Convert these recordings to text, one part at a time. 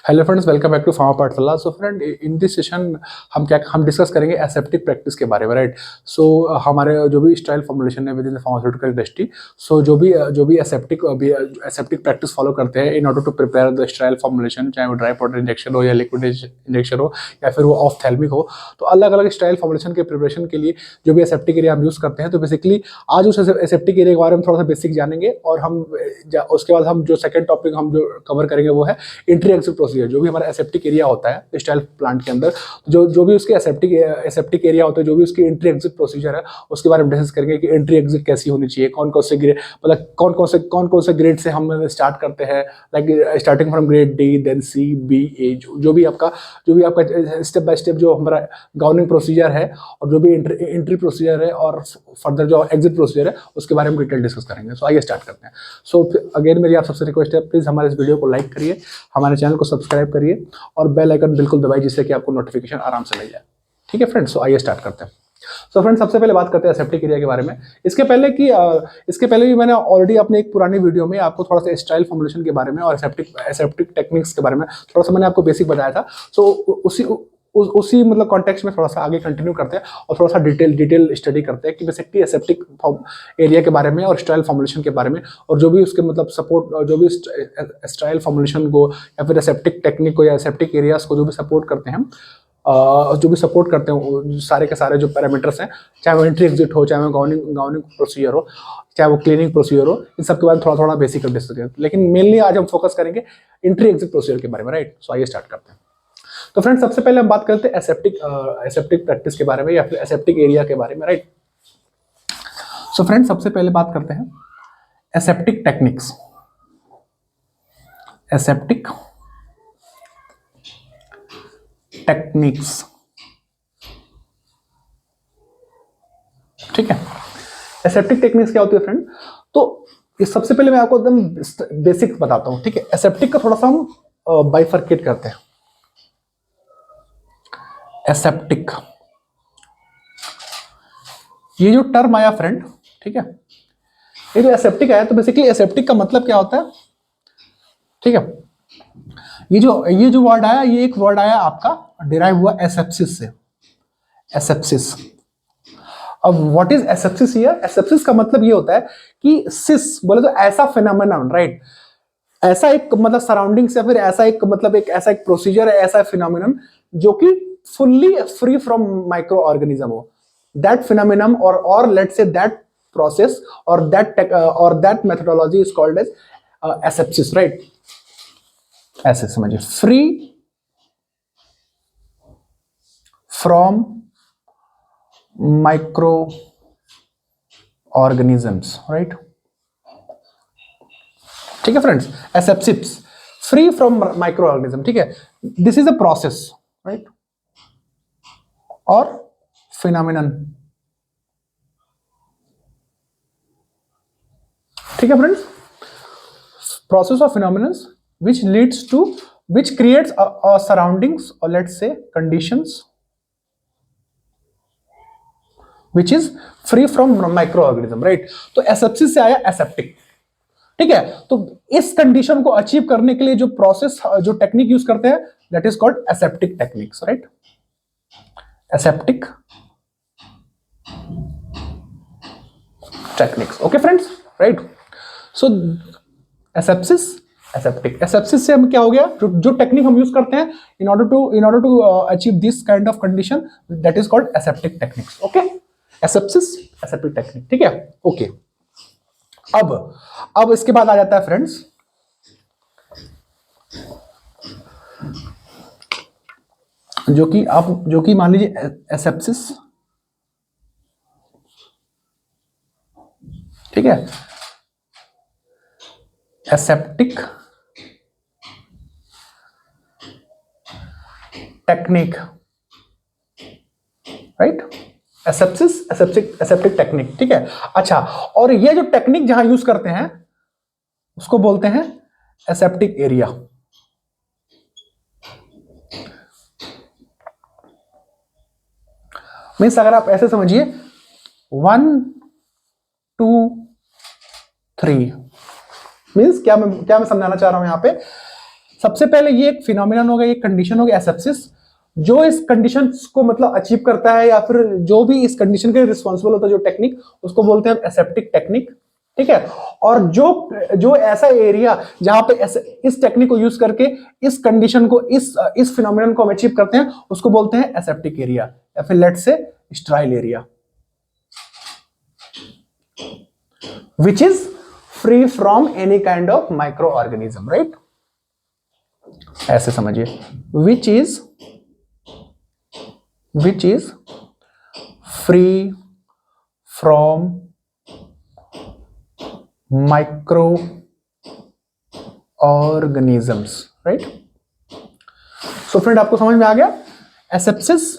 Hello friends, welcome back to pharma Pathshala. So friend, in this session हम discuss करेंगे aseptic practice के बारे में, राइट। सो हमारे जो भी स्टाइल फॉर्मुलेशन है within the pharmaceutical industry, so जो भी एसेप्टिक प्रैक्टिस फॉलो करते हैं in order to prepare the sterile formulation, चाहे वो ड्राई पाउडर इंजेक्शन हो या लिक्विड इंजेक्शन हो या फिर वो ऑफ्थैल्मिक हो, तो अलग अलग स्टाइल फॉर्मुलेशन के प्रिपरेशन के लिए जो भी एसेप्टिक एरिया हम यूज़ करते हैं। तो बेसिकली आज उस एसेप्टिक एरिया के बारे में थोड़ा सा बेसिक जानेंगे और उसके बाद हम जो सेकेंड टॉपिक हम जो कवर करेंगे वो है एंट्री एग्जिट प्रोसीजर। जो भी हमारा एसेप्टिक एरिया होता है स्टाइल प्लांट के अंदर, जो भी उसके एसेप्टिक एरिया होता है, जो भी उसकी एंट्री एग्जिट प्रोसीजर है, उसके बारे में डिस्कस करेंगे कि एंट्री एग्जिट कैसी होनी चाहिए, कौन कौन से ग्रेड, मतलब कौन कौन से ग्रेड से हम स्टार्ट करते हैं, like starting from grade D then C B A, जो भी आपका स्टेप बाय स्टेप जो हमारा गवर्निंग प्रोसीजर है और जो भी एंट्री प्रोसीजर है और फर्दर जो एग्जिट प्रोसीजर है उसके बारे में डिटेल डिस्कस करेंगे। सो आइए स्टार्ट करते हैं। सो अगेन मेरी आप सबसे रिक्वेस्ट है, प्लीज़ हमारे इस वीडियो को लाइक करिए, हमारे चैनल को सब्सक्राइब करिए और बेल आइकन बिल्कुल दबाइए जिससे कि आपको नोटिफिकेशन आराम से मिल जाए। ठीक है फ्रेंड्स, सो आइए स्टार्ट करते हैं। सो फ्रेंड्स, सबसे पहले बात करते हैं एसेप्टिक एरिया के बारे में। इसके पहले भी मैंने ऑलरेडी अपने एक पुरानी वीडियो में आपको थोड़ा सा स्टाइल फॉर्मुलेशन के बारे में और एसेप्टिक टेक्निक्स के बारे में थोड़ा सा मैंने आपको बेसिक बताया था। सो उसी मतलब कॉन्टेक्स्ट में थोड़ा सा आगे कंटिन्यू करते हैं और थोड़ा सा डिटेल स्टडी करते हैं कि बेसिकली एसेप्टिक एरिया के बारे में और स्टाइल फॉर्मुलेशन के बारे में और जो भी उसके मतलब सपोर्ट, जो भी स्टाइल फॉर्मुलेशन को या फिर एसेप्टिक टेक्निक को या एसेप्टिक एरियाज को जो भी सपोर्ट करते हैं, सारे के सारे जो पैरामीटर्स हैं, चाहे वो एंट्री एग्जिट हो, चाहे वो गाउनिंग प्रोसीजर हो, चाहे वो क्लीनिंग प्रोसीजर हो, इन सब के बारे में थोड़ा थोड़ा बेसिक डिस्कस करें। लेकिन मेनली आज हम फोकस करेंगे एंट्री एग्जिट प्रोसीजर के बारे में, राइट। सो आइए स्टार्ट करते हैं। तो फ्रेंड्स, सबसे पहले हम बात करते हैं एसेप्टिक प्रैक्टिस के बारे में या फिर एसेप्टिक एरिया के बारे में, राइट। सो फ्रेंड्स, सबसे पहले बात करते हैं एसेप्टिक टेक्निक्स। एसेप्टिक टेक्निक्स, ठीक है। एसेप्टिक टेक्निक्स क्या होती है फ्रेंड? तो इस सबसे पहले मैं आपको एकदम बेसिक बताता हूं, ठीक है। एसेप्टिक का थोड़ा सा हम बाइफरकेट करते हैं। एसेप्टिक, ये जो टर्म आया फ्रेंड, ठीक है, ये जो एसेप्टिक आया, तो बेसिकली एसेप्टिक का मतलब क्या होता है, ठीक है। ये जो वर्ड आया, ये एक वर्ड आया आपका डिराइव हुआ एसेप्सिस से। एसेप्सिस। अब what is asepsis here? Asepsis का मतलब ये होता है कि सिस बोले तो ऐसा फिनोमेनन, राइट, ऐसा एक मतलब सराउंडिंग्स या फिर ऐसा एक प्रोसीजर है, ऐसा फिनोमेनन जो कि fully free from micro organism हो। दैट फिनोमेनन और लेट्स से दैट प्रोसेस और that methodology is called as asepsis, right. ऐसे समझिए, free from micro organisms, right. ठीक है friends, asepsis, free from micro organism, ठीक है। This is a process, right, और फिनोमेनन, ठीक है friends. Process of phenomenon which creates a surroundings or let's say conditions which is free from microorganism, right। तो asepsis से आया aseptic, ठीक है। तो इस कंडीशन को अचीव करने के लिए जो प्रोसेस, जो टेक्निक यूज करते हैं, that is called aseptic techniques, right. Aseptic techniques, okay friends, right. So asepsis से हम क्या हो गया, जो टेक्निक हम यूज करते हैं in order to achieve this kind of condition, that is called aseptic techniques, okay. Asepsis, aseptic technique, ठीक है, ओके। अब इसके बाद आ जाता है फ्रेंड्स जो कि मान लीजिए एसेप्सिस, ठीक है, aseptic technique, right. Aseptic technique, ठीक है। अच्छा, और ये जो टेक्निक जहां यूज करते हैं उसको बोलते हैं एसेप्टिक एरिया। मीन्स अगर आप ऐसे समझिए 1 2 3, मीन्स क्या मैं समझाना चाह रहा हूं यहां पे, सबसे पहले ये एक फिनोमिनन हो गया, एक कंडीशन हो गया एसेप्सिस, जो इस कंडीशन को मतलब अचीव करता है या फिर जो भी इस कंडीशन के रिस्पॉन्सिबल होता है, जो टेक्निक, उसको बोलते हैं एसेप्टिक टेक्निक, ठीक है। और जो जो ऐसा एरिया जहां पे इस टेक्निक को यूज करके इस कंडीशन को, इस फिनोमिनन को हम अचीव करते हैं, उसको बोलते हैं एसेप्टिक एरिया, या फिर let's say sterile area, which is free from any kind of microorganism, right? ऐसे समझिए, which is free from microorganisms, right? So friend, आपको समझ में आ गया, एसेप्सिस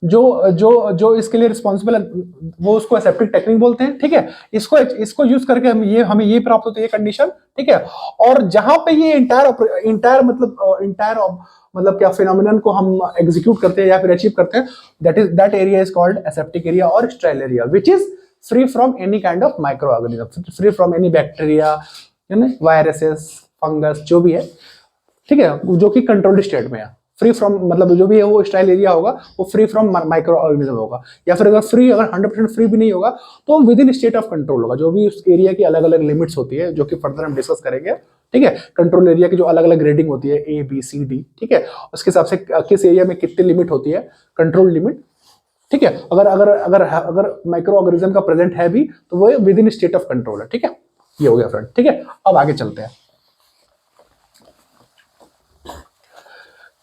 जो जो जो इसके लिए रिस्पॉन्सिबल है वो उसको एसेप्टिक टेक्निक बोलते हैं, ठीक है। इसको यूज करके हमें ये प्राप्त होती है कंडीशन, ठीक है। और जहां पे ये इंटायर मतलब क्या फिनोमिनन को हम एग्जीक्यूट करते हैं या फिर अचीव करते हैं, that area is called aseptic area और sterile area, which is free from any kind of microorganism, free from any bacteria, viruses, fungus, जो भी है, ठीक है, जो कि कंट्रोल्ड स्टेट में है। फ्री फ्रॉम मतलब जो भी है वो स्टेराइल एरिया होगा, वो फ्री फ्रॉम माइक्रो ऑर्गेनिज्म होगा, या फिर अगर 100% फ्री भी नहीं होगा तो with in state of control होगा। जो भी उस एरिया की अलग अलग लिमिट्स होती है, जो कि फर्दर हम डिस्कस करेंगे, ठीक है। कंट्रोल एरिया की जो अलग अलग ग्रेडिंग होती है, ए बी सी डी, ठीक है, उसके हिसाब से किस एरिया में कितनी लिमिट होती है, कंट्रोल लिमिट, ठीक है। अगर अगर अगर अगर माइक्रो ऑर्गेनिज्म का प्रेजेंट है भी तो वो with in state of control है, ठीक है। ये हो गया फ्रेंड, ठीक है। अब आगे चलते हैं।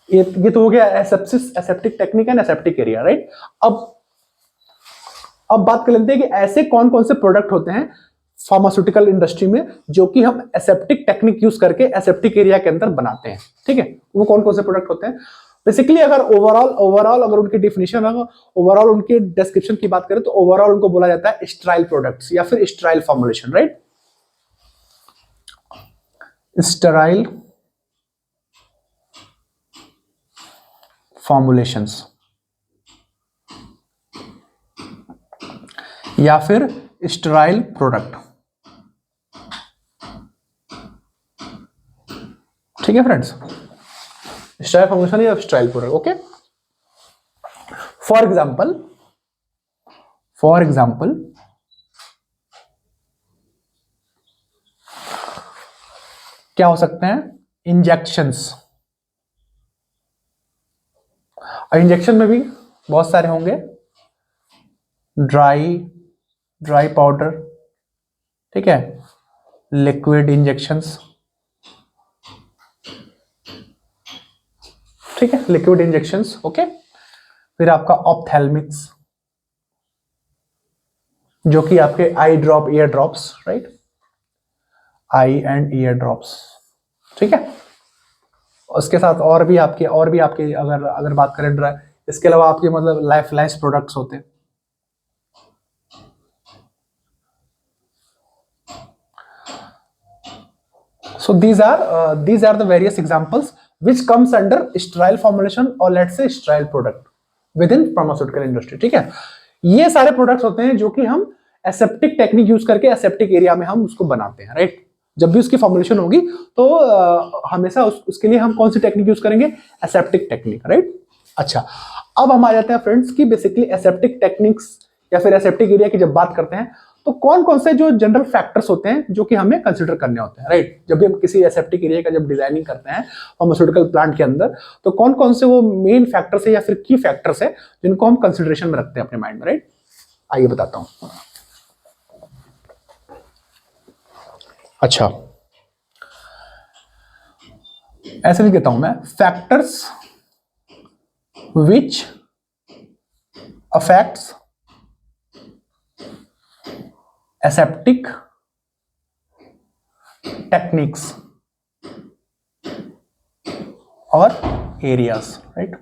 ये तो हो गया asepsis, aseptic technique and aseptic area, right. अब बात कर लेते हैं कि ऐसे कौन कौन से प्रोडक्ट होते हैं फार्मास्यूटिकल इंडस्ट्री में जो कि हम एसेप्टिक टेक्निक यूज करके एसेप्टिक एरिया के अंदर बनाते हैं, ठीक है। वो कौन कौन से प्रोडक्ट होते हैं बेसिकली? अगर ओवरऑल अगर उनकी डिफिनेशन, ओवरऑल उनके डिस्क्रिप्शन की बात करें तो ओवरऑल उनको बोला जाता है स्टेराइल प्रोडक्ट्स या फिर sterile formulation, right. Sterile formulations या फिर स्टेराइल प्रोडक्ट, ठीक है फ्रेंड्स। स्टेराइल फॉर्मुलेशन या sterile product, okay. For example क्या हो सकते हैं? इंजेक्शंस। इंजेक्शन में भी बहुत सारे होंगे, ड्राई पाउडर, ठीक है, लिक्विड इंजेक्शंस, ठीक है, लिक्विड इंजेक्शंस, ओके। फिर आपका ऑप्थेल्मिक्स, जो कि आपके eye drop, ear drops, right, eye and ear drops, ठीक है। उसके साथ और भी आपके अगर बात करें ड्राई, इसके अलावा आपके मतलब लाइफ प्रोडक्ट्स होते हैं। So these are the various examples which comes under sterile formulation or let's say sterile product within pharmaceutical industry, ठीक है। ये सारे प्रोडक्ट्स होते हैं जो कि हम एसेप्टिक टेक्निक यूज करके एसेप्टिक एरिया में हम उसको बनाते हैं, राइट। जब भी उसकी फॉर्मुलेशन होगी तो हमेशा उसके लिए हम कौन सी टेक्निक यूज करेंगे? Aseptic technique, right. अच्छा, अब हम आ जाते हैं फ्रेंड्स की बेसिकली एसेप्टिक टेक्निक्स या फिर एसेप्टिक एरिया की जब बात करते हैं तो कौन कौन से जो जनरल फैक्टर्स होते हैं जो कि हमें कंसीडर करने होते हैं, राइट। जब भी हम किसी एसेप्टिक एरिया का जब डिजाइनिंग करते हैं फार्मास्यूटिकल प्लांट के अंदर, तो कौन कौन से वो मेन फैक्टर्स है या फिर की फैक्टर्स है जिनको हम कंसिडरेशन में रखते हैं अपने माइंड में, राइट। आइए बताता हूं। अच्छा, ऐसे लिख देता हूं मैं, factors which affects aseptic techniques और एरियाज, राइट।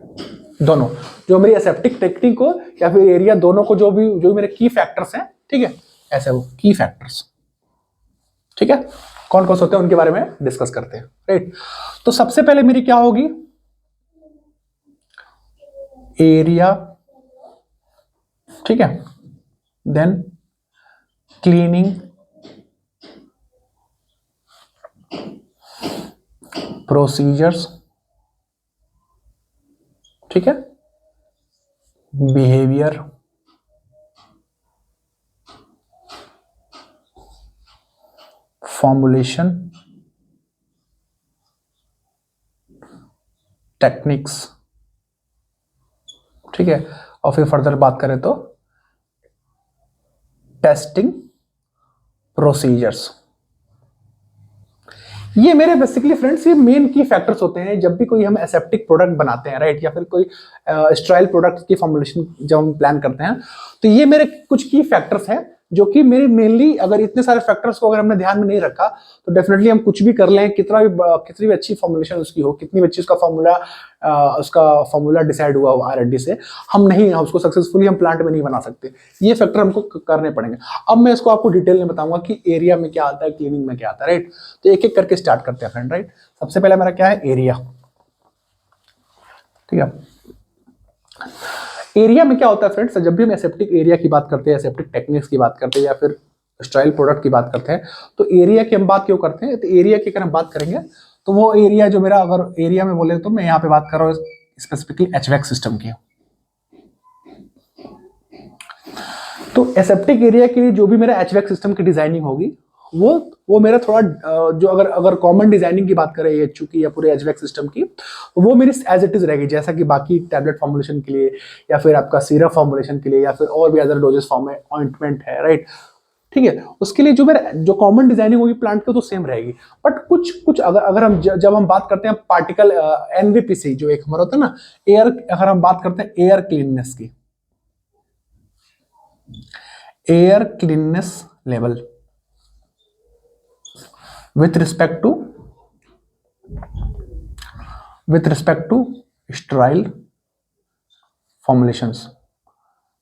दोनों, जो मेरी एसेप्टिक टेक्निक को या फिर एरिया, दोनों को जो मेरे की फैक्टर्स हैं, ठीक है, ऐसे वो की फैक्टर्स, ठीक है, कौन कौन से होते हैं उनके बारे में डिस्कस करते हैं, राइट। तो सबसे पहले मेरी क्या होगी? एरिया, ठीक है, देन क्लीनिंग, प्रोसीजर्स, ठीक है, बिहेवियर, फॉर्मुलेशन, टेक्निक्स, ठीक है, और फिर फर्दर बात करें तो टेस्टिंग प्रोसीजर्स। ये मेरे बेसिकली फ्रेंड्स ये मेन की फैक्टर्स होते हैं जब भी कोई हम एसेप्टिक प्रोडक्ट बनाते हैं, राइट, या फिर कोई स्ट्राइल प्रोडक्ट की फॉर्मुलेशन जब हम प्लान करते हैं, तो ये मेरे कुछ की फैक्टर्स हैं जो कि मेरे मेनली, अगर इतने सारे फैक्टर्स को अगर हमने ध्यान में नहीं रखा तो डेफिनेटली हम कुछ भी कर लें, कितनी भी अच्छी फॉर्मुलेशन उसकी हो, कितनी भी अच्छी उसका फॉर्मूला डिसाइड हुआ हो R&D से, हम उसको सक्सेसफुली हम प्लांट में नहीं बना सकते। ये फैक्टर हमको करने पड़ेंगे। अब मैं इसको आपको डिटेल में बताऊंगा कि एरिया में क्या आता है, क्लीनिंग में क्या आता है, राइट। तो एक एक करके स्टार्ट करते हैं फ्रेंड, राइट। सबसे पहले मेरा क्या है, एरिया, ठीक है। एरिया में क्या होता है फ्रेंड्स, जब भी हम एसेप्टिक एरिया की बात करते हैं, एसेप्टिक टेक्निक्स की बात करते हैं, या फिर स्टाइल प्रोडक्ट की बात करते हैं, तो एरिया की हम बात क्यों करते हैं, तो एरिया की अगर हम बात करेंगे तो वो एरिया जो मेरा, अगर एरिया में बोले तो मैं यहाँ पे बात कर रहा हूँ स्पेसिफिकली HVAC सिस्टम की। तो एसेप्टिक एरिया के लिए जो भी मेरा HVAC सिस्टम की डिजाइनिंग होगी वो मेरा थोड़ा जो अगर कॉमन डिजाइनिंग की बात करें HU की या पूरे HVAC सिस्टम की, वो मेरी एज इट इज रहेगी, जैसा कि बाकी टैबलेट फॉर्मुलेशन के लिए या फिर आपका सिरप फॉर्मुलेशन के लिए या फिर और भी अदर डोजेस फॉर्म में ऑइंटमेंट है, राइट, ठीक है। उसके लिए जो मेरा जो कॉमन डिजाइनिंग होगी प्लांट की तो सेम रहेगी। बट कुछ अगर हम जब हम बात करते हैं पार्टिकल NVPC, जो एक हमारा होता है ना एयर, अगर हम बात करते हैं एयर क्लीननेस की, air cleanliness level with respect to sterile formulations,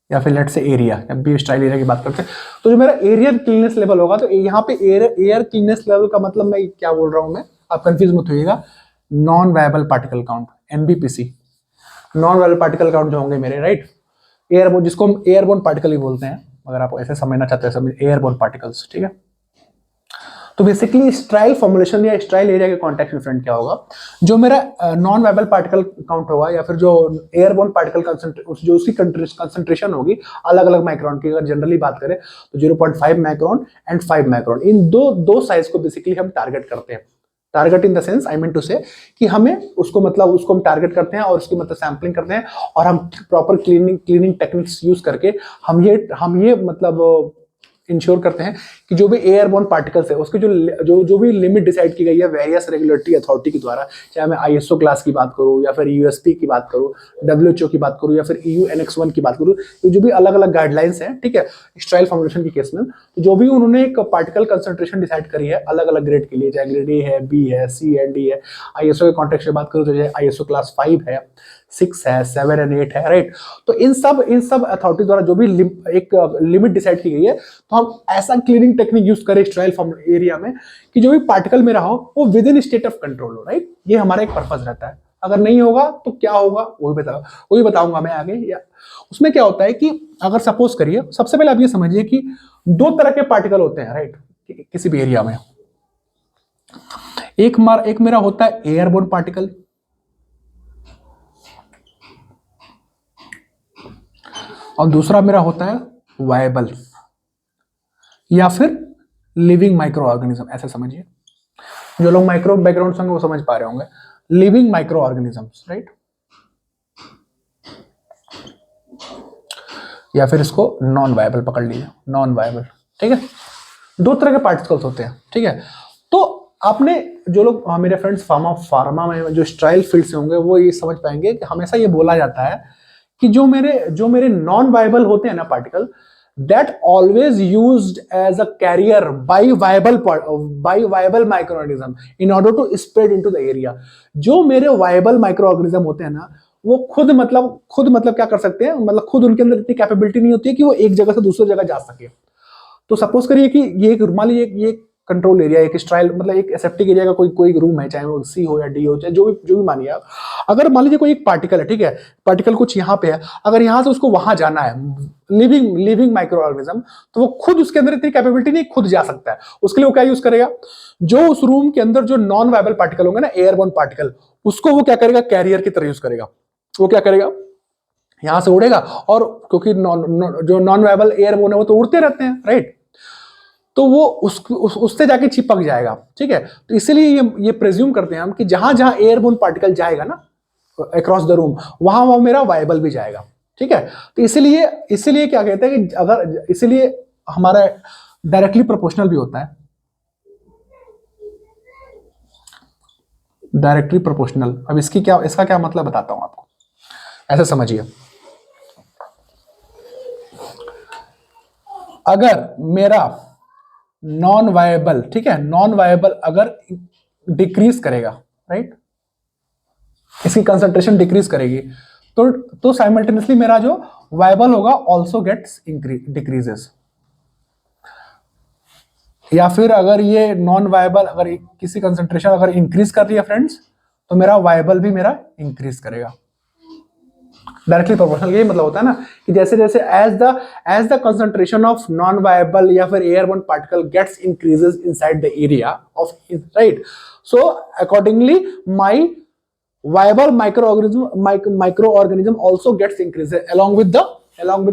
या फिर लेट से एरिया, जब भी स्टाइल एरिया की बात करते हैं तो जो मेरा एरियर क्लीननेस लेवल होगा, तो यहाँ पे एयर क्लीननेस लेवल का मतलब मैं क्या बोल रहा हूं, मैं आप कंफ्यूज मत होइएगा, non viable particle count, NVPC, non viable particle count जो होंगे मेरे, राइट, एयरबोर्न, जिसको हम एयरबोर्न पार्टिकल ही बोलते हैं, अगर आप ऐसे समझना चाहते हैं, समझ एयरबोर्न पार्टिकल्स, ठीक है। तो बेसिकली स्ट्राइल फॉर्मुलेशन या स्ट्राइल एरिया के कॉन्टेक्स्ट में फ्रेंड क्या होगा, जो मेरा नॉन वायबल पार्टिकल काउंट होगा या फिर जो एयरबोर्न पार्टिकल जो उसकी कंसंट्रेशन होगी अलग अलग माइक्रोन की, अगर जनरली बात करें तो 0.5 माइक्रोन एंड 5 माइक्रोन, इन दो साइज को बेसिकली हम टारगेट करते हैं। Target in the sense, I mean to say, कि हमें उसको हम टारगेट करते हैं और उसकी सैंपलिंग करते हैं, और हम प्रॉपर क्लीनिंग टेक्निक्स यूज करके हम ये इंश्योर करते हैं कि जो भी एयरबोर्न पार्टिकल्स है उसके जो भी लिमिट डिसाइड की गई है वेरियस रेगुलेटरी अथॉरिटी के द्वारा, चाहे मैं ISO क्लास की बात करूं या फिर USP की बात करूं, WHO की बात करूं या फिर EU Annex 1 की बात करूं, तो जो भी अलग अलग गाइडलाइंस हैं, ठीक है, स्ट्राइल फॉर्मुलेशन के केस में, तो जो भी उन्होंने एक पार्टिकल कंसंट्रेशन डिसाइड करी है अलग अलग ग्रेड के लिए, चाहे ग्रेड A है, B है, C है, D है, ISO के कॉन्टेक्स्ट में बात करूं तो चाहे ISO क्लास 5 है, 6 है, 7 एंड 8 है, राइट। तो इन सब अथॉरिटी द्वारा जो भी एक लिमिट डिसाइड की गई है, तो हम ऐसा क्लीनिंग टेक्निक यूज करें स्ट्राइल फॉर्म एरिया में कि जो भी पार्टिकल में रहा हो वो with in state of control हो, राइट। ये हमारा एक पर्पस रहता है। अगर नहीं होगा तो क्या होगा वही बताऊंगा मैं आगे। या उसमें क्या होता है कि अगर सपोज करिए, सबसे पहले आप ये समझिए कि 2 तरह के पार्टिकल होते हैं, राइट, किसी भी एरिया में। एक मेरा होता है एयरबोर्न पार्टिकल, और दूसरा मेरा होता है वायबल या फिर लिविंग माइक्रो ऑर्गेनिज्म, ऐसे समझिए। जो लोग माइक्रो बैकग्राउंड होंगे वो समझ पा रहे होंगे, लिविंग माइक्रो ऑर्गेनिजम्स, राइट। या फिर इसको नॉन वायबल पकड़ लीजिए, नॉन वायबल, ठीक है। 2 तरह के पार्टिकल्स होते हैं, ठीक है। तो आपने जो लोग मेरे फ्रेंड्स फार्मा में जो स्ट्राइल फील्ड से होंगे वो ये समझ पाएंगे कि हमेशा ये बोला जाता है कि जो मेरे नॉन वायबल होते हैं ना particle, that always used as a carrier by viable microorganism in order to spread into the area। जो मेरे viable microorganism होते हैं ना, वो खुद क्या कर सकते हैं, मतलब खुद उनके अंदर इतनी कैपेबिलिटी नहीं होती है कि वो एक जगह से दूसरी जगह जा सके। तो सपोज करिए कि ये मान लीजिए ये कंट्रोल एरिया, एक स्ट्राइल मतलब एक एसेप्टिक एरिया का कोई कोई रूम है, चाहे वो सी हो या डी हो, चाहे जो भी मानिए आप। अगर मान लीजिए कोई एक पार्टिकल है, ठीक है, पार्टिकल कुछ यहाँ पे है, अगर यहाँ से उसको वहां जाना है, लिविंग माइक्रो ऑर्गेनिज्म, तो वो खुद उसके अंदर इतनी कैपेबिलिटी नहीं, खुद जा सकता है। उसके लिए वो क्या यूज करेगा, जो उस रूम के अंदर जो नॉन वायबल पार्टिकल होंगे ना, एयरबोर्न पार्टिकल, उसको वो क्या करेगा, कैरियर की तरह यूज करेगा। वो क्या करेगा, यहां से उड़ेगा, और क्योंकि जो नॉन वायबल एयरबोर्न है वो तो उड़ते रहते हैं, राइट, तो वो उससे जाके चिपक जाएगा, ठीक है। तो इसीलिए ये प्रेज्यूम करते हैं हम कि जहां जहां एयरबोर्न पार्टिकल जाएगा ना अक्रॉस द रूम, वहां वहां मेरा वायबल भी जाएगा, ठीक है। तो इसीलिए क्या कहते हैं कि अगर, इसीलिए हमारा डायरेक्टली प्रोपोर्शनल भी होता है, डायरेक्टली प्रोपोर्शनल। अब इसका क्या मतलब बताता हूं आपको, ऐसे समझिए। अगर मेरा नॉन वायबल, ठीक है, नॉन वायबल अगर डिक्रीज करेगा, राइट, इसकी कंसंट्रेशन डिक्रीज करेगी, तो साइमल्टेनियसली मेरा जो वायबल होगा ऑल्सो गेट्स डिक्रीजेस। या फिर अगर ये नॉन वायबल अगर किसी कंसंट्रेशन अगर इंक्रीज कर रही है फ्रेंड्स, तो मेरा वायबल भी मेरा इंक्रीज करेगा। डायरेक्टली प्रोपोर्शनल यही मतलब होता है ना कि जैसे जैसे as the concentration of non viable या फिर airborne particle gets increases inside the area of, right, so accordingly my viable micro organism also gets increases along with the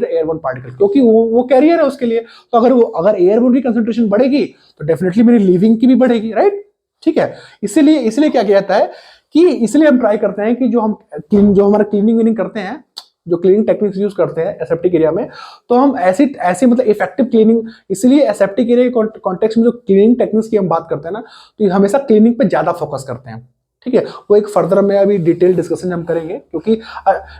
airborne particle, क्योंकि वो कैरियर है उसके लिए। तो अगर एयरबोर्न की कंसंट्रेशन बढ़ेगी तो डेफिनेटली मेरी लिविंग की भी बढ़ेगी, राइट, ठीक है। इसीलिए क्या कहता है कि इसलिए हम ट्राई करते हैं कि जो हमारा क्लीनिंग करते हैं, जो क्लीनिंग टेक्निक्स यूज करते हैं एसेप्टिक एरिया में, तो हम ऐसी मतलब इफेक्टिव क्लीनिंग, इसलिए एसेप्टिक एरिया के कॉन्टेक्स्ट में जो क्लीनिंग टेक्निक्स की हम बात करते हैं ना, तो हमेशा क्लीनिंग पे ज्यादा फोकस करते हैं, ठीक है। वो एक फर्दर में अभी डिटेल डिस्कशन हम करेंगे, क्योंकि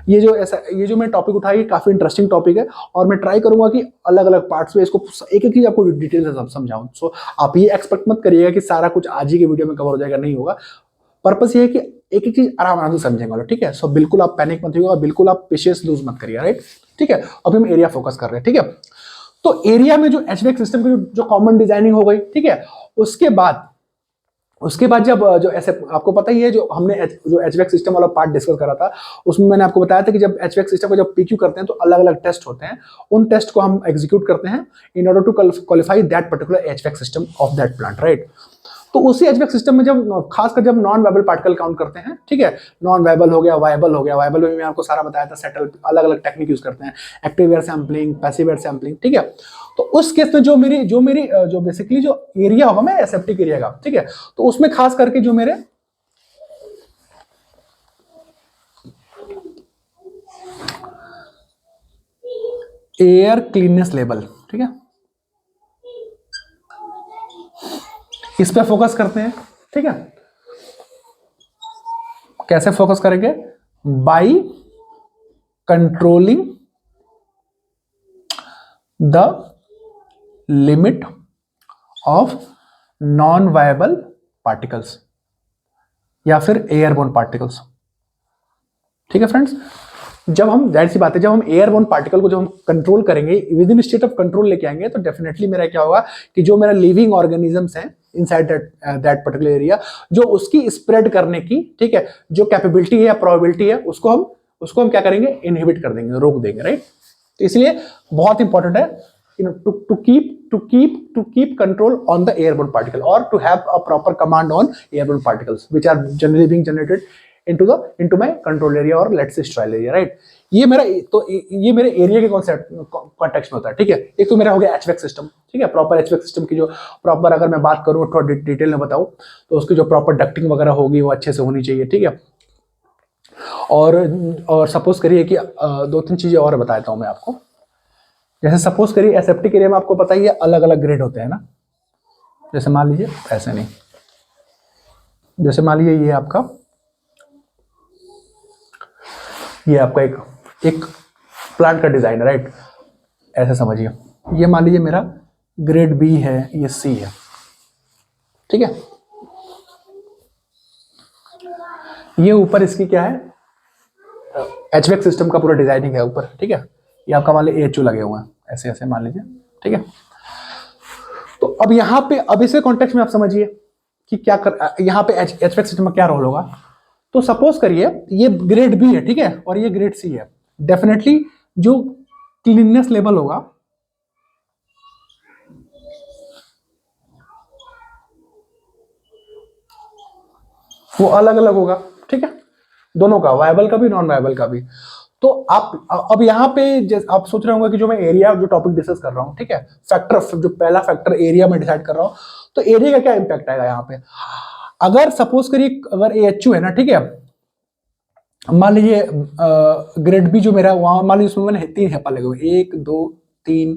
ये जो मैं टॉपिक उठाई काफी इंटरेस्टिंग टॉपिक है, और मैं ट्राई करूंगा कि अलग अलग पार्ट्स में इसको एक एक चीज आपको डिटेल से समझाऊं। सो आप ये एक्सपेक्ट मत करिएगा कि सारा कुछ आज ही के वीडियो में कवर हो जाएगा, नहीं होगा। पर्पस ये है कि एक एक चीज आराम से समझेंगे, ठीक है। सो बिल्कुल आप पैनिक मत होइएगा और बिल्कुल आप पेशेंस लूज मत करिए, राइट, ठीक है। अभी हम एरिया फोकस कर रहे हैं, ठीक है। तो एरिया में जो एचवीएक्स सिस्टम की जो कॉमन डिजाइनिंग हो गई, ठीक है, उसके बाद जब जो ऐसे आपको पता ही है, जो हमने जो एचवीएक्स सिस्टम वाला पार्ट डिस्कस करा था, उसमें मैंने आपको बताया था कि जब एचवीएक्स सिस्टम को जब पीक्यू करते हैं तो अलग अलग टेस्ट होते हैं, उन टेस्ट को हम एग्जीक्यूट करते हैं in order to qualify that particular HVX system of that plant, right. तो उसी एचवीएक्स सिस्टम में जब खासकर जब नॉन वायबल पार्टिकल काउंट करते हैं, ठीक है, नॉन वायबल हो गया, वायबल हो गया, वायबल में मैं आपको सारा बताया था, सेटल अलग अलग टेक्निक यूज करते हैं, active air sampling, passive air sampling, ठीक है। तो उस केस में जो बेसिकली जो एरिया होगा मैं एसेप्टिक एरिया का, ठीक है, तो उसमें खास करके जो मेरे एयर क्लीननेस लेवल, ठीक है, इस पे फोकस करते हैं, ठीक है। कैसे फोकस करेंगे, by controlling the limit of non viable particles या फिर एयरबोर्न पार्टिकल्स, ठीक है फ्रेंड्स। जब हम, जाहिर सी बात है, जब हम एयरबोर्न पार्टिकल को जब हम कंट्रोल करेंगे, with in state of control लेके आएंगे, तो डेफिनेटली मेरा क्या होगा कि जो मेरा लिविंग ऑर्गेनिजम्स हैं इनसाइड दैट पर्टिकुलर एरिया, जो उसकी स्प्रेड करने की, ठीक है, जो कैपेबिलिटी है या प्रोबेबिलिटी है, उसको हम क्या करेंगे, इनहिबिट कर देंगे, रोक देंगे, राइट। तो इसलिए बहुत इंपॉर्टेंट है to keep control on the airborne particle or to have a proper command on airborne particles which are generally being generated into my control area or let's say sterile area, right। ये मेरे area के context में होता है, ठीक है। एक तो मेरा हो गया एचवीएक्स सिस्टम, ठीक है, प्रॉपर एचवीएक्स सिस्टम की जो प्रॉपर अगर मैं बात करूं थोड़ा डिटेल में बताऊं, तो उसकी जो प्रॉपर डक्टिंग वगैरह होगी वो अच्छे से होनी चाहिए, ठीक है। और सपोज करिए कि दो तीन चीजें और बताता हूं मैं आपको। जैसे सपोज करिए एसेप्टिक एरिया में आपको पता ही है अलग अलग ग्रेड होते हैं ना, जैसे मान लीजिए ऐसे नहीं, जैसे मान लीजिए ये आपका एक प्लांट का डिजाइन है, राइट, ऐसे समझिए। ये मान लीजिए मेरा ग्रेड बी है, ये सी है, ठीक है। ये ऊपर इसकी क्या है, एचवीएक्स सिस्टम का पूरा डिजाइनिंग है ऊपर, ठीक है। ये आपका मान लीजिए एचयू लगे हुए हैं, ऐसे ऐसे मान लीजिए, ठीक है। तो अब यहाँ पे, अब इसे कॉन्टेक्स्ट में आप समझिए कि क्या कर, यहाँ पे एचवैक सिस्टम में क्या रोल होगा। तो सपोज करिए ये ग्रेड बी है, ठीक है, और ये ग्रेड सी है। डेफिनेटली जो क्लीननेस लेवल होगा वो अलग अलग होगा, ठीक है, दोनों का, वायबल का भी नॉन वायबल का भी। तो आप अब यहाँ पे आप सोच रहे होंगे कि जो मैं एरिया, जो टॉपिक डिस्कस कर रहा हूँ, ठीक है, फैक्टर, जो पहला फैक्टर एरिया में डिसाइड कर रहा हूँ, तो एरिया का क्या इंपैक्ट आएगा यहाँ पे। अगर सपोज करिए अगर AHU है ना, ठीक है, मान लीजिए ग्रेड बी जो मेरा, वहां मान लीजिए उसमें मैंने 3 हेपा लगे हुए, 1 2 3,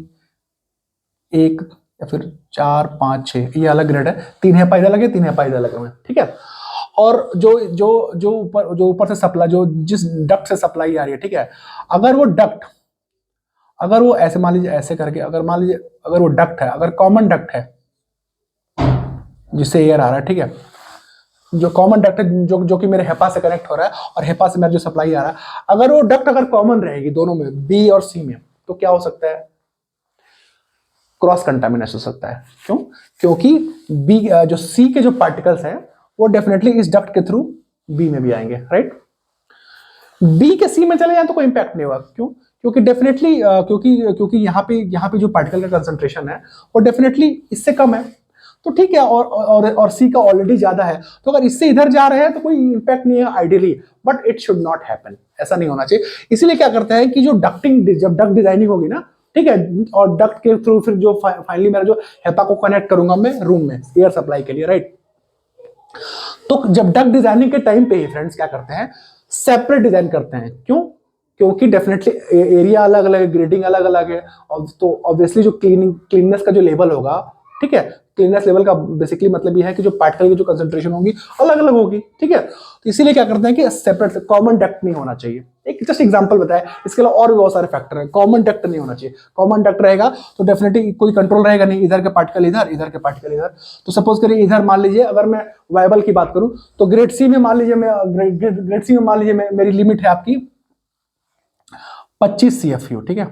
1 या फिर 4 5 6, ये अलग ग्रेड है, 3 हेपा इधर लगे, 3 हेपा इधर लगे हुए, ठीक है। और जो ऊपर से सप्लाई, जो जिस डक्ट से सप्लाई आ रही है, ठीक है, अगर वो डक्ट, अगर वो ऐसे मान लीजिए ऐसे करके, अगर मान लीजिए अगर वो डक्ट है, अगर कॉमन डक्ट है जिससे एयर आ रहा है, ठीक है, जो कॉमन डक्ट है, जो कि मेरे हेपा से कनेक्ट हो रहा है और हेपा से मेरा जो सप्लाई आ रहा है, अगर वो डक्ट अगर कॉमन रहेगी दोनों में, बी और सी में, तो क्या हो सकता है, क्रॉस कंटामिनेशन हो सकता है। क्यों? क्योंकि बी, जो सी के जो पार्टिकल्स हैं वो डेफिनेटली इस डक्ट के थ्रू बी में भी आएंगे, राइट। बी के सी में चले जाए तो कोई इंपैक्ट नहीं होगा। क्यों? क्योंकि डेफिनेटली क्योंकि यहाँ पे जो पार्टिकल का कंसंट्रेशन है वो डेफिनेटली इससे कम है, तो ठीक है, और सी का ऑलरेडी ज्यादा है, तो अगर इससे इधर जा रहे हैं तो कोई इंपैक्ट नहीं है ideally, but it should not happen, ऐसा नहीं होना चाहिए। इसीलिए क्या करते हैं कि जो डक्टिंग, जब डक्ट डिजाइनिंग होगी ना, ठीक है, और डक्ट के थ्रू फिर जो फाइनली मेरा जो हेपा को कनेक्ट करूंगा मैं रूम में एयर सप्लाई के लिए, राइट। तो जब डक्ट डिजाइनिंग के टाइम पे ही फ्रेंड्स क्या करते हैं, सेपरेट डिजाइन करते हैं। क्यों? क्योंकि डेफिनेटली एरिया अलग अलग है, ग्रेडिंग अलग अलग है, और तो ऑब्वियसली जो क्लीननेस का जो लेवल होगा, ठीक है, क्लीननेस लेवल का बेसिकली मतलब ये है कि जो पार्टिकल की जो कंसंट्रेशन होगी अलग अलग होगी, ठीक है। तो इसीलिए क्या करते हैं कि सेपरेट, कॉमन डक्ट नहीं होना चाहिए। एक जस्ट एग्जांपल बताया, इसके अलावा और भी बहुत सारे फैक्टर हैं। कॉमन डक्ट नहीं होना चाहिए, कॉमन डक्ट रहेगा तो डेफिनेटली कोई कंट्रोल रहेगा नहीं, इधर के पार्टिकल इधर, इधर के पार्टिकल इधर। तो सपोज करिए इधर मान लीजिए, अगर मैं वायबल की बात करूं तो ग्रेड सी में मान लीजिए, ग्रेड सी में मान लीजिए मेरी लिमिट है आपकी 25 CFU, ठीक है,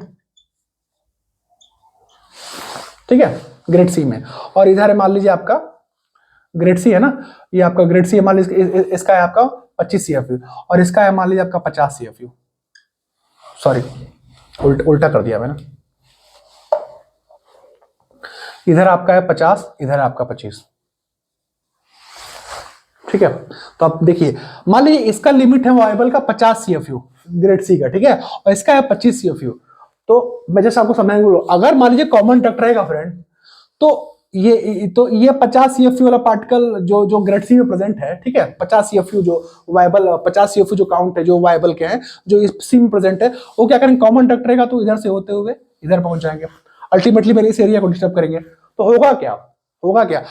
ठीक है, ग्रेड सी में। और इधर है मान लीजिए आपका ग्रेड सी है ना, ये आपका ग्रेड सी है, मान लीजिए इसका है आपका 25 CFU और इसका है मान लीजिए आपका 50 CFU। सॉरी, उल्टा कर दिया मैंने, इधर आपका है 50, इधर है आपका 25, ठीक है। तो आप देखिए, मान लीजिए इसका लिमिट है वायबल का 50 CFU ग्रेड सी का, ठीक है, और इसका है 25 CFU। तो मैं जैसे आपको समझाने बोलूं, अगर मान लीजिए कॉमन डक्ट रहेगा फ्रेंड, तो ये 50 CFU वाला पार्टिकल जो ग्रेड सी में प्रेजेंट है, ठीक है, 50 CFU जो वायबल, 50 CFU जो काउंट है जो वायबल के हैं, जो इस सी में प्रेजेंट है, वो क्या करेंगे, कॉमन डक्ट रहेगा तो इधर से होते हुए इधर पहुंच जाएंगे, अल्टीमेटली मेरे इस एरिया को डिस्टर्ब करेंगे। तो होगा क्या,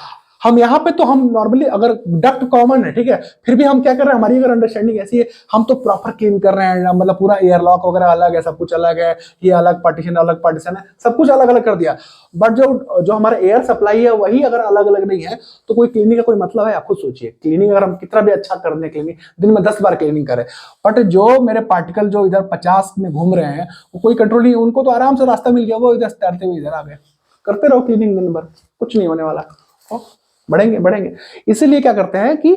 हम यहाँ पे तो हम नॉर्मली अगर डक्ट कॉमन है, ठीक है, फिर भी हम क्या कर रहे हैं, हमारी अगर अंडरस्टैंडिंग ऐसी है, हम तो प्रॉपर क्लीन कर रहे हैं, मतलब पूरा एयरलॉक वगैरह अलग है, सब कुछ अलग है, ये अलग पार्टीशन है, सब कुछ अलग अलग कर दिया। बट जो हमारा एयर सप्लाई है वही अगर अलग अलग नहीं है तो कोई क्लीनिंग का कोई मतलब है? आप खुद सोचिए, क्लीनिंग अगर हम कितना भी अच्छा कर दें, क्लीनिंग दिन में 10 बार क्लीनिंग करें, बट जो मेरे पार्टिकल जो इधर 50 में घूम रहे हैं वो कोई कंट्रोल नहीं, उनको तो आराम से रास्ता मिल गया, वो इधर तैरते हुए इधर आ गए। करते रहो क्लीनिंग दिन भर, कुछ नहीं होने वाला, बढ़ेंगे। इसीलिए क्या करते हैं कि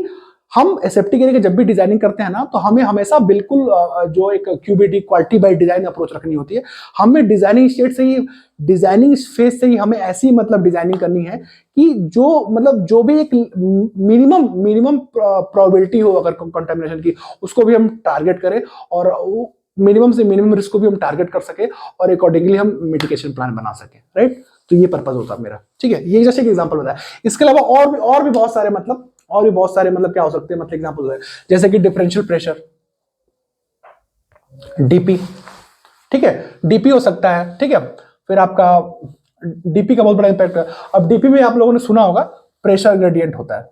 हम एसेप्टिक एरिया की जब भी डिजाइनिंग करते हैं ना, तो हमें हमेशा बिल्कुल जो एक क्यूबीडी, क्वालिटी बाय डिजाइन अप्रोच रखनी होती है। हमें डिजाइनिंग स्टेट से ही, डिजाइनिंग फेज से ही हमें ऐसी मतलब डिजाइनिंग करनी है कि जो मतलब जो भी एक मिनिमम प्रोबेबिलिटी हो अगर कंटामिनेशन की, उसको भी हम टारगेट करें, और मिनिमम से मिनिमम रिस्क को भी हम टारगेट कर सके, और अकॉर्डिंगली हम मिटिगेशन प्लान बना सके, राइट। तो ये पर्पस होता है मेरा, ठीक है। ये जैसे एक एग्जांपल बताया, इसके अलावा और भी बहुत सारे मतलब क्या हो सकते हैं, मतलब एग्जांपल है जैसे कि डिफरेंशियल प्रेशर, डीपी, ठीक है, डीपी हो सकता है, ठीक है। फिर आपका डीपी का बहुत बड़ा इंपैक्ट है। अब डीपी में आप लोगों ने सुना होगा प्रेशर ग्रेडियंट होता है,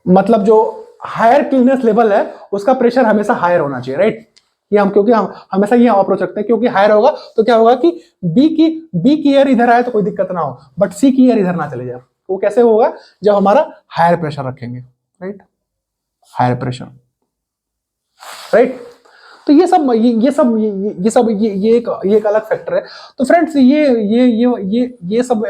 मतलब जो हायर क्लीननेस लेवल है उसका प्रेशर हमेशा हायर होना चाहिए, राइट। ये हम क्योंकि हम हमेशा ये अप्रोच रखते हैं, क्योंकि हायर होगा तो क्या होगा कि बी की एयर इधर आए तो कोई दिक्कत ना हो, बट सी की एयर इधर ना चले जाए। वो कैसे होगा, जब हमारा हायर प्रेशर रखेंगे, राइट, हायर प्रेशर, राइट। तो ये एक अलग फैक्टर है। तो फ्रेंड्स ये सब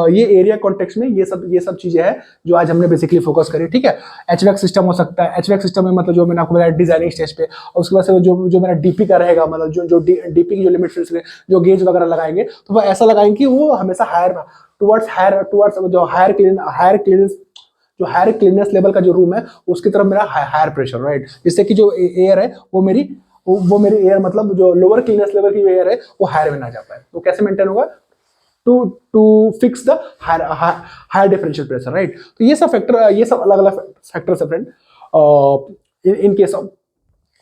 ये एरिया कॉन्टेक्स्ट में ये सब चीजें हैं जो आज हमने बेसिकली फोकस करी, ठीक है। एचवैक सिस्टम हो सकता है, एचवैक सिस्टम में मतलब जो मैंने आपको बताया डिजाइनिंग स्टेज पे, और उसके बाद से जो मेरा डीपी का रहेगा, मतलब जो डीपी की जो लिमिट जो गेज वगैरह लगाएंगे तो वो ऐसा लगाएंगे कि वो हमेशा टुवर्ड्स जो हायर क्लीननेस लेवल का जो रूम है उसकी तरफ मेरा हायर प्रेशर, राइट, जिससे कि जो एयर है वो मेरी एयर मतलब जो लोअर क्लीननेस लेवल की जो एयर है वो हायर में ना जा पाए। तो कैसे मेंटेन होगा, to fix the higher differential pressure, right. तो ये सब अलग अलग फैक्टर्स है friend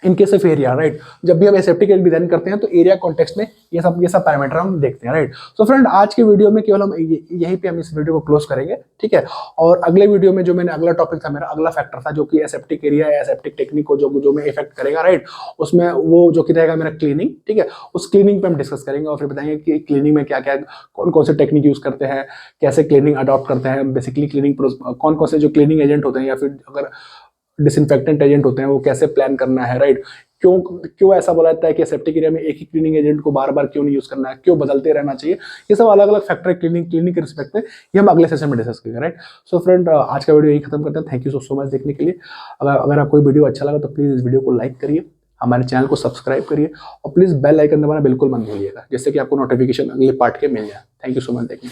in case of area, right. जब भी हम एसेप्टिक टैंक डिजाइन करते हैं तो एरिया कॉन्टेक्स्ट में ये सब पैरामीटर हम देखते हैं, राइट। सो फ्रेंड आज के वीडियो में केवल हम यहीं पे हम इस वीडियो को क्लोज करेंगे, ठीक है। और अगले वीडियो में जो मैंने अगला टॉपिक था, मेरा अगला फैक्टर था जो कि एसेप्टिक एरिया या एसेप्टिक टेक्निक को जो मैं इफेक्ट करेगा, राइट। उसमें वो जो कि रहेगा मेरा क्लीनिंग, ठीक है। उस क्लीनिंग पे हम डिस्कस करेंगे और फिर बताएंगे कि क्लीनिंग में क्या क्या कौन कौन से टेक्निक यूज करते हैं, कैसे क्लीनिंग अडॉप्ट करते हैं, बेसिकली क्लीनिंग कौन कौन से जो क्लीनिंग एजेंट होते हैं या फिर अगर डिसइंफेक्टेंट एजेंट होते हैं वो कैसे प्लान करना है, राइट। क्यों ऐसा बोला जाता है कि सेप्टिक एरिया में एक ही क्लीनिंग एजेंट को बार बार क्यों नहीं यूज करना है, क्यों बदलते रहना चाहिए, ये सब अलग अलग फैक्टर क्लीनिंग के रिस्पेक्ट में ये हम अगले सेशन में डिस्कस करेंगे, राइट। सो फ्रेंड आज का वीडियो यही खत्म करते हैं। थैंक यू सो मच देखने के लिए। अगर आपको वीडियो अच्छा लगा तो प्लीज इस वीडियो को लाइक करिए, हमारे चैनल को सब्सक्राइब करिए और प्लीज बेल आइकन दबाना बिल्कुल मत भूलिएगा, जिससे कि आपको नोटिफिकेशन अगले पार्ट के मिल जाए। थैंक यू सो मच देखने।